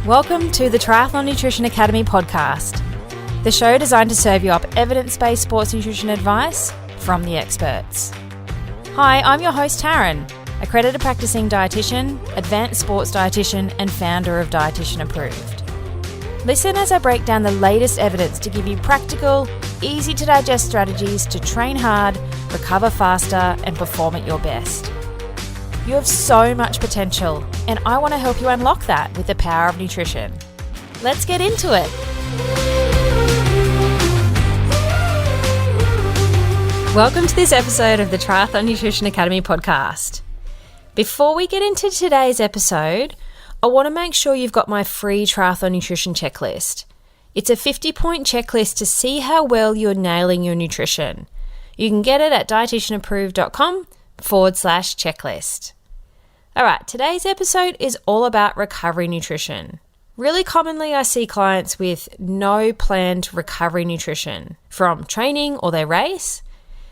Welcome to the Triathlon Nutrition Academy podcast, the show designed to serve you up evidence-based sports nutrition advice from the experts. Hi, I'm your host Taryn, accredited practicing dietitian, advanced sports dietitian, and founder of Dietitian Approved. Listen as I break down the latest evidence to give you practical, easy to digest strategies to train hard, recover faster, and perform at your best. You have so much potential, and I want to help you unlock that with the power of nutrition. Let's get into it. Welcome to this episode of the Triathlon Nutrition Academy podcast. Before we get into today's episode, I want to make sure you've got my free triathlon nutrition checklist. It's a 50-point checklist to see how well you're nailing your nutrition. You can get it at dietitianapproved.com/checklist. All right, today's episode is all about recovery nutrition. Really commonly, I see clients with no planned recovery nutrition from training or their race.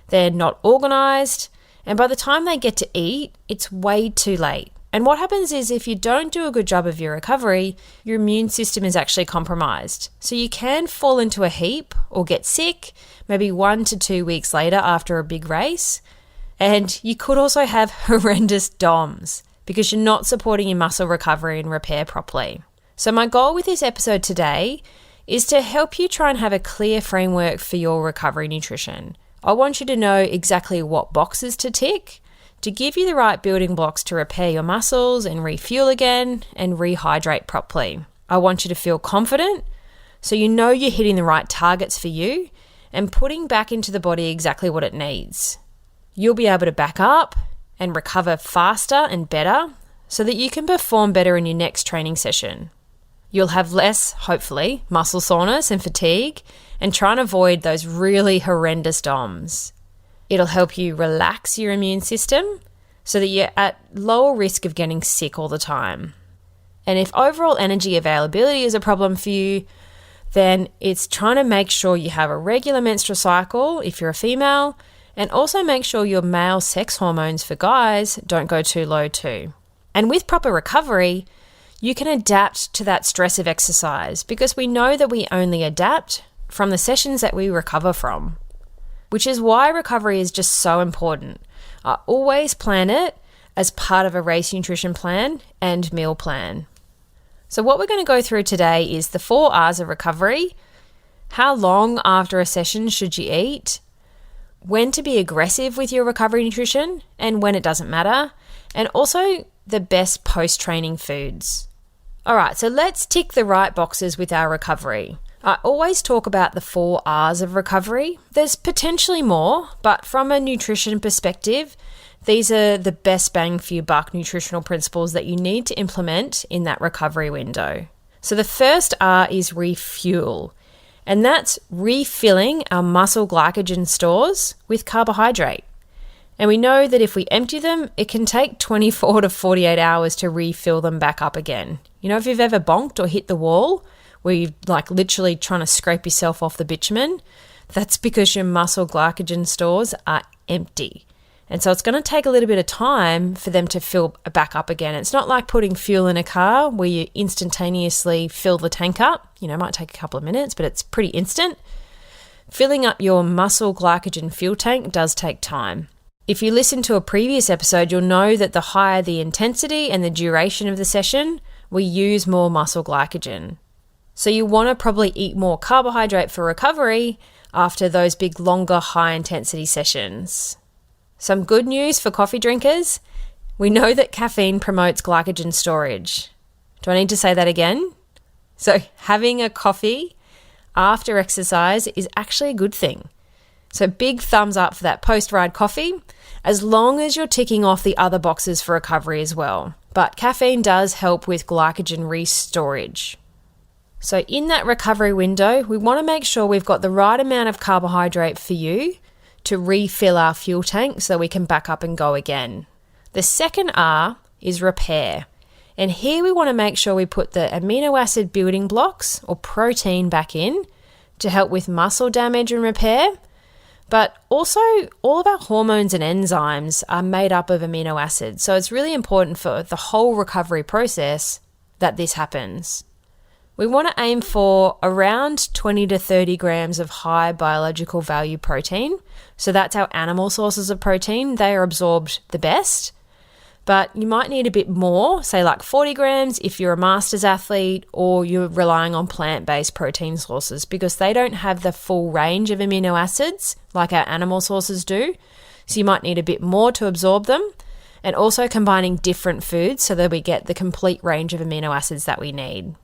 They're not organized, and by the time they get to eat, it's way too late. And what happens is if you don't do a good job of your recovery, your immune system is actually compromised. So you can fall into a heap or get sick maybe 1 to 2 weeks later after a big race. And you could also have horrendous DOMs because you're not supporting your muscle recovery and repair properly. So my goal with this episode today is to help you try and have a clear framework for your recovery nutrition. I want you to know exactly what boxes to tick to give you the right building blocks to repair your muscles and refuel again and rehydrate properly. I want you to feel confident so you know you're hitting the right targets for you and putting back into the body exactly what it needs. You'll be able to back up and recover faster and better so that you can perform better in your next training session. You'll have less, hopefully, muscle soreness and fatigue and try and avoid those really horrendous DOMs. It'll help you relax your immune system so that you're at lower risk of getting sick all the time. And if overall energy availability is a problem for you, then it's trying to make sure you have a regular menstrual cycle if you're a female, and also make sure your male sex hormones for guys don't go too low too. And with proper recovery, you can adapt to that stress of exercise because we know that we only adapt from the sessions that we recover from, which is why recovery is just so important. I always plan it as part of a race nutrition plan and meal plan. So what we're going to go through today is the 4 R's of recovery, how long after a session should you eat, when to be aggressive with your recovery nutrition and when it doesn't matter, and also the best post-training foods. All right, so let's tick the right boxes with our recovery. I always talk about the 4 R's of recovery. There's potentially more, but from a nutrition perspective, these are the best bang for your buck nutritional principles that you need to implement in that recovery window. So the first R is refuel, and that's refilling our muscle glycogen stores with carbohydrate. And we know that if we empty them, it can take 24 to 48 hours to refill them back up again. You know, if you've ever bonked or hit the wall, where you're like literally trying to scrape yourself off the bitumen, that's because your muscle glycogen stores are empty. And so it's going to take a little bit of time for them to fill back up again. It's not like putting fuel in a car where you instantaneously fill the tank up. You know, it might take a couple of minutes, but it's pretty instant. Filling up your muscle glycogen fuel tank does take time. If you listen to a previous episode, you'll know that the higher the intensity and the duration of the session, we use more muscle glycogen. So you want to probably eat more carbohydrate for recovery after those big, longer, high-intensity sessions. Some good news for coffee drinkers. We know that caffeine promotes glycogen storage. Do I need to say that again? So having a coffee after exercise is actually a good thing. So big thumbs up for that post-ride coffee, as long as you're ticking off the other boxes for recovery as well. But caffeine does help with glycogen restorage. So in that recovery window, we want to make sure we've got the right amount of carbohydrate for you to refill our fuel tank so we can back up and go again. The second R is repair. And here we want to make sure we put the amino acid building blocks or protein back in to help with muscle damage and repair. But also all of our hormones and enzymes are made up of amino acids. So it's really important for the whole recovery process that this happens. We want to aim for around 20 to 30 grams of high biological value protein. So that's our animal sources of protein. They are absorbed the best. But you might need a bit more, say like 40 grams if you're a masters athlete or you're relying on plant-based protein sources, because they don't have the full range of amino acids like our animal sources do. So you might need a bit more to absorb them, and also combining different foods so that we get the complete range of amino acids that we need.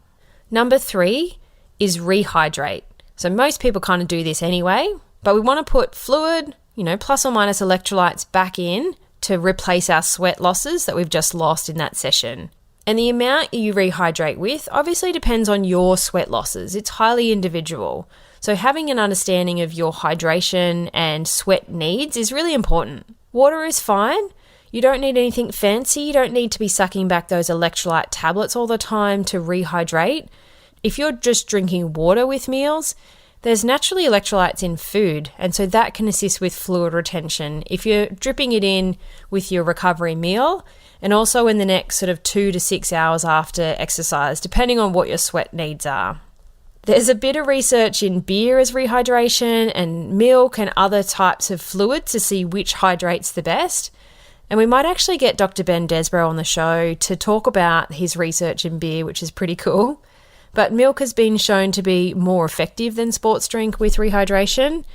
Number 3 is rehydrate. So most people kind of do this anyway, but we want to put fluid, plus or minus electrolytes back in to replace our sweat losses that we've just lost in that session. And the amount you rehydrate with obviously depends on your sweat losses. It's highly individual. So having an understanding of your hydration and sweat needs is really important. Water is fine. You don't need anything fancy. You don't need to be sucking back those electrolyte tablets all the time to rehydrate. If you're just drinking water with meals, there's naturally electrolytes in food, and so that can assist with fluid retention if you're dripping it in with your recovery meal, and also in the next sort of 2 to 6 hours after exercise, depending on what your sweat needs are. There's a bit of research in beer as rehydration and milk and other types of fluids to see which hydrates the best. And we might actually get Dr. Ben Desborough on the show to talk about his research in beer, which is pretty cool. But milk has been shown to be more effective than sports drink with rehydration.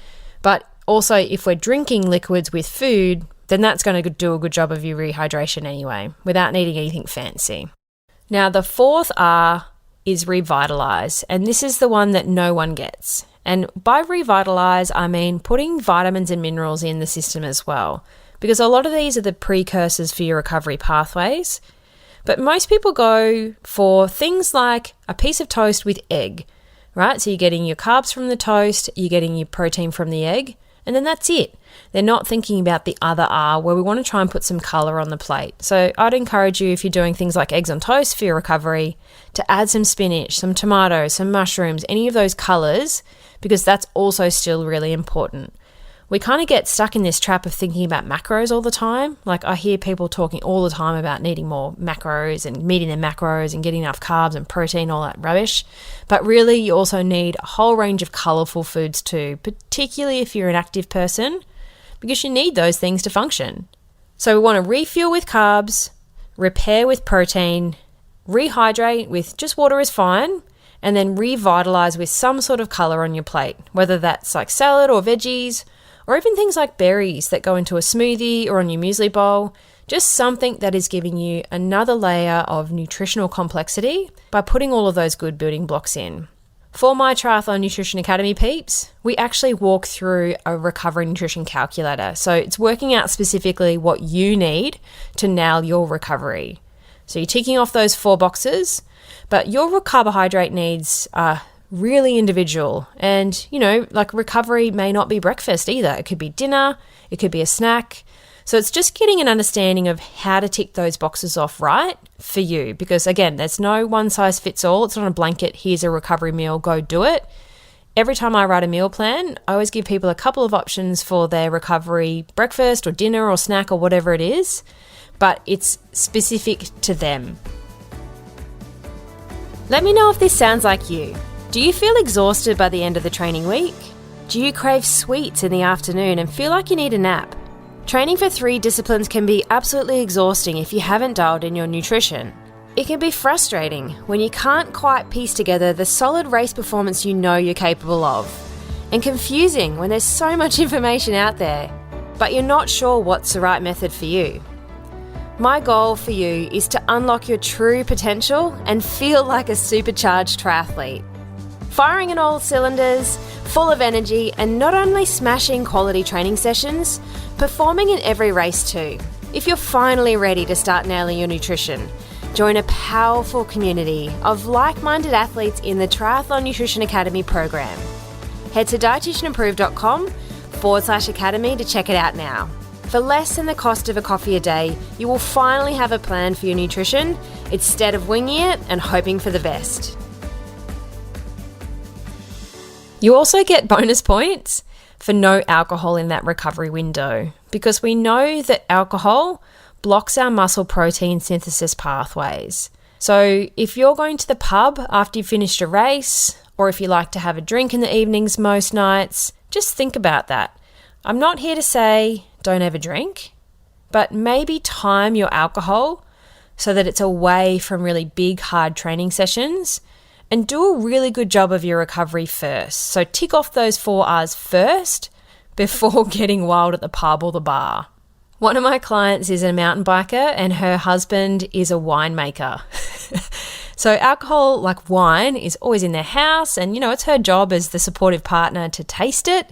But also, if we're drinking liquids with food, then that's going to do a good job of your rehydration anyway, without needing anything fancy. Now, the 4th R is revitalize, and this is the one that no one gets. And by revitalize, I mean putting vitamins and minerals in the system as well, because a lot of these are the precursors for your recovery pathways. But most people go for things like a piece of toast with egg, right? So you're getting your carbs from the toast, you're getting your protein from the egg, and then that's it. They're not thinking about the other R, where we want to try and put some colour on the plate. So I'd encourage you, if you're doing things like eggs on toast for your recovery, to add some spinach, some tomatoes, some mushrooms, any of those colours, because that's also still really important. We kind of get stuck in this trap of thinking about macros all the time. Like, I hear people talking all the time about needing more macros and meeting their macros and getting enough carbs and protein, all that rubbish. But really, you also need a whole range of colourful foods too, particularly if you're an active person, because you need those things to function. So we want to refuel with carbs, repair with protein, rehydrate with just water is fine, and then revitalise with some sort of colour on your plate, whether that's like salad or veggies, or even things like berries that go into a smoothie or on your muesli bowl, just something that is giving you another layer of nutritional complexity by putting all of those good building blocks in. For my Triathlon Nutrition Academy peeps, we actually walk through a recovery nutrition calculator. So it's working out specifically what you need to nail your recovery. So you're ticking off those 4 boxes, but your carbohydrate needs are really individual. And, like recovery may not be breakfast either. It could be dinner, it could be a snack. So it's just getting an understanding of how to tick those boxes off right for you. Because again, there's no one size fits all. It's not a blanket, here's a recovery meal, go do it. Every time I write a meal plan, I always give people a couple of options for their recovery breakfast or dinner or snack or whatever it is. But it's specific to them. Let me know if this sounds like you. Do you feel exhausted by the end of the training week? Do you crave sweets in the afternoon and feel like you need a nap? Training for 3 disciplines can be absolutely exhausting if you haven't dialed in your nutrition. It can be frustrating when you can't quite piece together the solid race performance you know you're capable of, and confusing when there's so much information out there, but you're not sure what's the right method for you. My goal for you is to unlock your true potential and feel like a supercharged triathlete. Firing on all cylinders, full of energy, and not only smashing quality training sessions, performing in every race too. If you're finally ready to start nailing your nutrition, join a powerful community of like-minded athletes in the Triathlon Nutrition Academy program. Head to dietitianapproved.com/academy to check it out now. For less than the cost of a coffee a day, you will finally have a plan for your nutrition instead of winging it and hoping for the best. You also get bonus points for no alcohol in that recovery window, because we know that alcohol blocks our muscle protein synthesis pathways. So if you're going to the pub after you've finished a race, or if you like to have a drink in the evenings most nights, just think about that. I'm not here to say don't ever drink, but maybe time your alcohol so that it's away from really big, hard training sessions, and do a really good job of your recovery first. So tick off those 4 R's first before getting wild at the pub or the bar. One of my clients is a mountain biker and her husband is a winemaker. So alcohol, like wine, is always in their house, and it's her job as the supportive partner to taste it.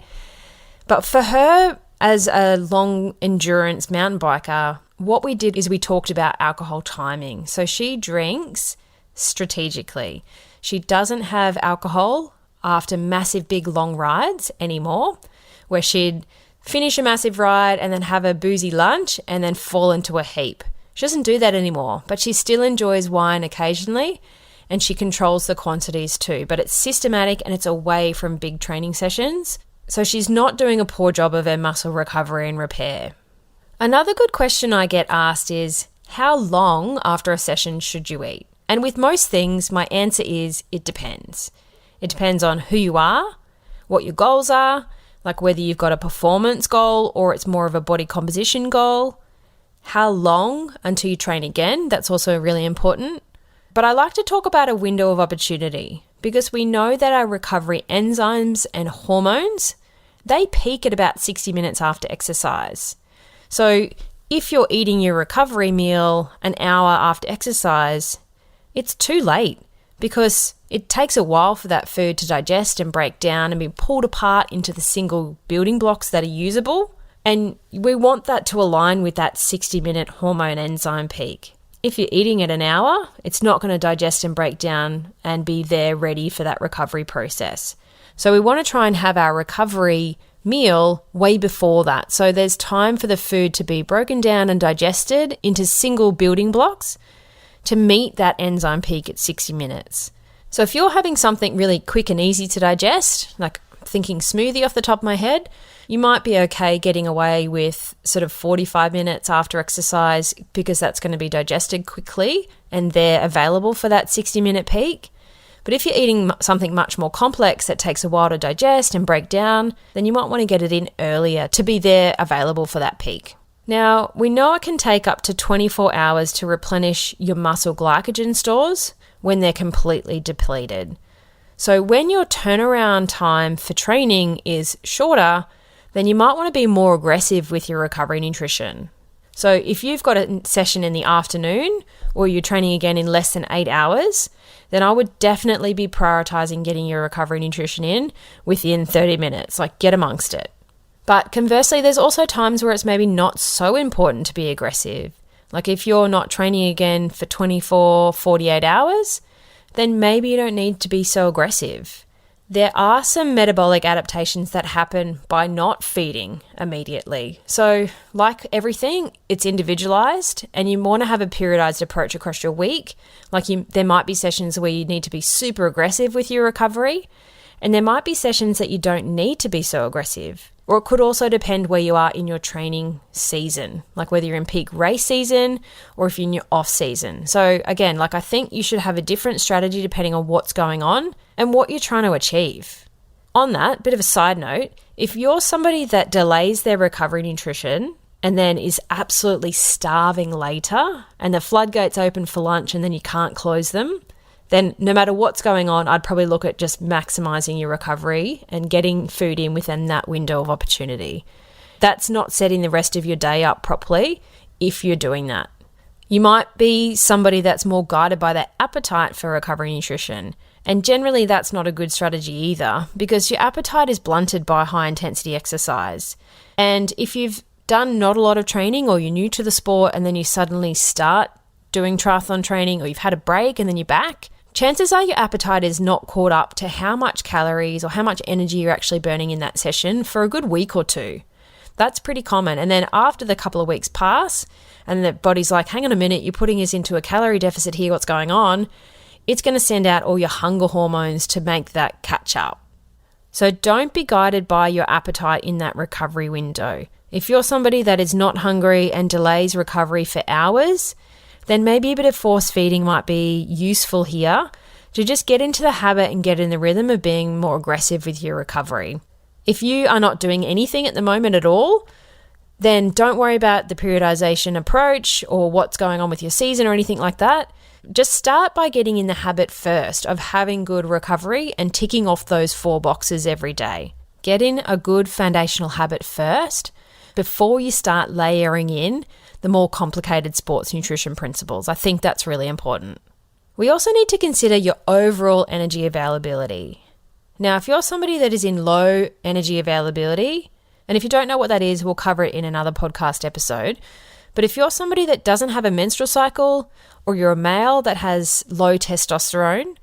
But for her, as a long endurance mountain biker, what we did is we talked about alcohol timing. So she drinks strategically. She doesn't have alcohol after massive big long rides anymore, where she'd finish a massive ride and then have a boozy lunch and then fall into a heap. She doesn't do that anymore, but she still enjoys wine occasionally, and she controls the quantities too, but it's systematic and it's away from big training sessions. So she's not doing a poor job of her muscle recovery and repair. Another good question I get asked is, how long after a session should you eat? And with most things, my answer is it depends. It depends on who you are, what your goals are, like whether you've got a performance goal or it's more of a body composition goal. How long until you train again? That's also really important. But I like to talk about a window of opportunity because we know that our recovery enzymes and hormones, they peak at about 60 minutes after exercise. So if you're eating your recovery meal an hour after exercise, it's too late because it takes a while for that food to digest and break down and be pulled apart into the single building blocks that are usable. And we want that to align with that 60-minute hormone enzyme peak. If you're eating at an hour, it's not going to digest and break down and be there ready for that recovery process. So we want to try and have our recovery meal way before that. So there's time for the food to be broken down and digested into single building blocks to meet that enzyme peak at 60 minutes. So if you're having something really quick and easy to digest, like thinking smoothie off the top of my head, you might be okay getting away with sort of 45 minutes after exercise because that's going to be digested quickly and they're available for that 60-minute peak. But if you're eating something much more complex that takes a while to digest and break down, then you might want to get it in earlier to be there available for that peak. Now, we know it can take up to 24 hours to replenish your muscle glycogen stores when they're completely depleted. So when your turnaround time for training is shorter, then you might want to be more aggressive with your recovery nutrition. So if you've got a session in the afternoon or you're training again in less than 8 hours, then I would definitely be prioritizing getting your recovery nutrition in within 30 minutes, like get amongst it. But conversely, there's also times where it's maybe not so important to be aggressive. Like if you're not training again for 24, 48 hours, then maybe you don't need to be so aggressive. There are some metabolic adaptations that happen by not feeding immediately. So like everything, it's individualized and you want to have a periodized approach across your week. There might be sessions where you need to be super aggressive with your recovery, and there might be sessions that you don't need to be so aggressive. Or it could also depend where you are in your training season, like whether you're in peak race season or if you're in your off season. So again, I think you should have a different strategy depending on what's going on and what you're trying to achieve. On that, bit of a side note, if you're somebody that delays their recovery nutrition and then is absolutely starving later and the floodgates open for lunch and then you can't close them, then no matter what's going on, I'd probably look at just maximizing your recovery and getting food in within that window of opportunity. That's not setting the rest of your day up properly if you're doing that. You might be somebody that's more guided by their appetite for recovery nutrition. And generally that's not a good strategy either because your appetite is blunted by high intensity exercise. And if you've done not a lot of training or you're new to the sport and then you suddenly start doing triathlon training or you've had a break and then you're back, chances are your appetite is not caught up to how much calories or how much energy you're actually burning in that session for a good week or two. That's pretty common. And then after the couple of weeks pass and the body's like, hang on a minute, you're putting us into a calorie deficit here, what's going on? It's going to send out all your hunger hormones to make that catch up. So don't be guided by your appetite in that recovery window. If you're somebody that is not hungry and delays recovery for hours, then maybe a bit of force feeding might be useful here to just get into the habit and get in the rhythm of being more aggressive with your recovery. If you are not doing anything at the moment at all, then don't worry about the periodization approach or what's going on with your season or anything like that. Just start by getting in the habit first of having good recovery and ticking off those 4 boxes every day. Get in a good foundational habit first before you start layering in the more complicated sports nutrition principles. I think that's really important. We also need to consider your overall energy availability. Now, if you're somebody that is in low energy availability, and if you don't know what that is, we'll cover it in another podcast episode. But if you're somebody that doesn't have a menstrual cycle, or you're a male that has low testosterone,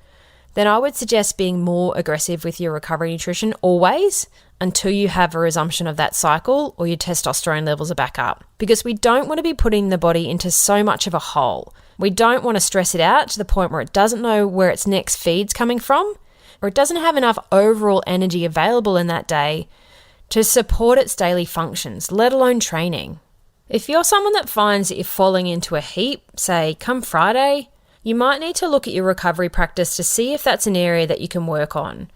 then I would suggest being more aggressive with your recovery nutrition always until you have a resumption of that cycle or your testosterone levels are back up. Because we don't want to be putting the body into so much of a hole. We don't want to stress it out to the point where it doesn't know where its next feed's coming from, or it doesn't have enough overall energy available in that day to support its daily functions, let alone training. If you're someone that finds that you're falling into a heap, say come Friday, you might need to look at your recovery practice to see if that's an area that you can work on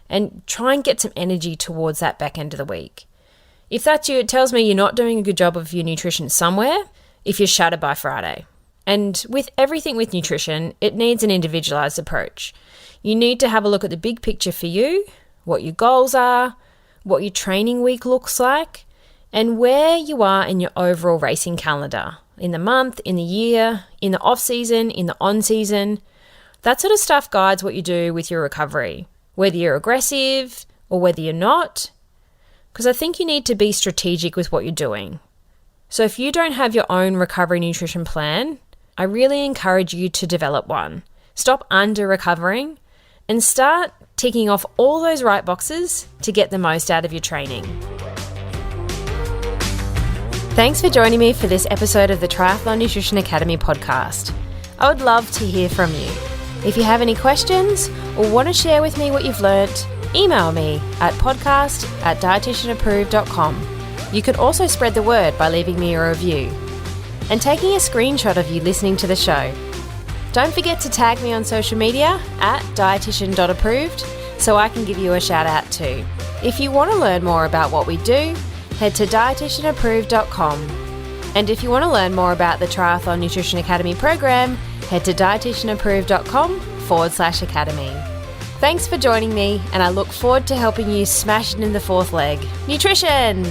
and try and get some energy towards that back end of the week. If that's you, it tells me you're not doing a good job of your nutrition somewhere if you're shattered by Friday. And with everything with nutrition, it needs an individualized approach. You need to have a look at the big picture for you, what your goals are, what your training week looks like, and where you are in your overall racing calendar, in the month, in the year, in the off season, in the on season. That sort of stuff guides what you do with your recovery, whether you're aggressive or whether you're not, because I think you need to be strategic with what you're doing. So if you don't have your own recovery nutrition plan, I really encourage you to develop one. Stop under-recovering and start ticking off all those right boxes to get the most out of your training. Thanks for joining me for this episode of the Triathlon Nutrition Academy podcast. I would love to hear from you. If you have any questions or want to share with me what you've learnt, email me at podcast@dietitianapproved.com. You can also spread the word by leaving me a review and taking a screenshot of you listening to the show. Don't forget to tag me on social media at dietitian.approved so I can give you a shout out too. If you want to learn more about what we do, head to dietitianapproved.com. And if you want to learn more about the Triathlon Nutrition Academy program, head to dietitianapproved.com/academy. Thanks for joining me, and I look forward to helping you smash it in the 4th leg. Nutrition!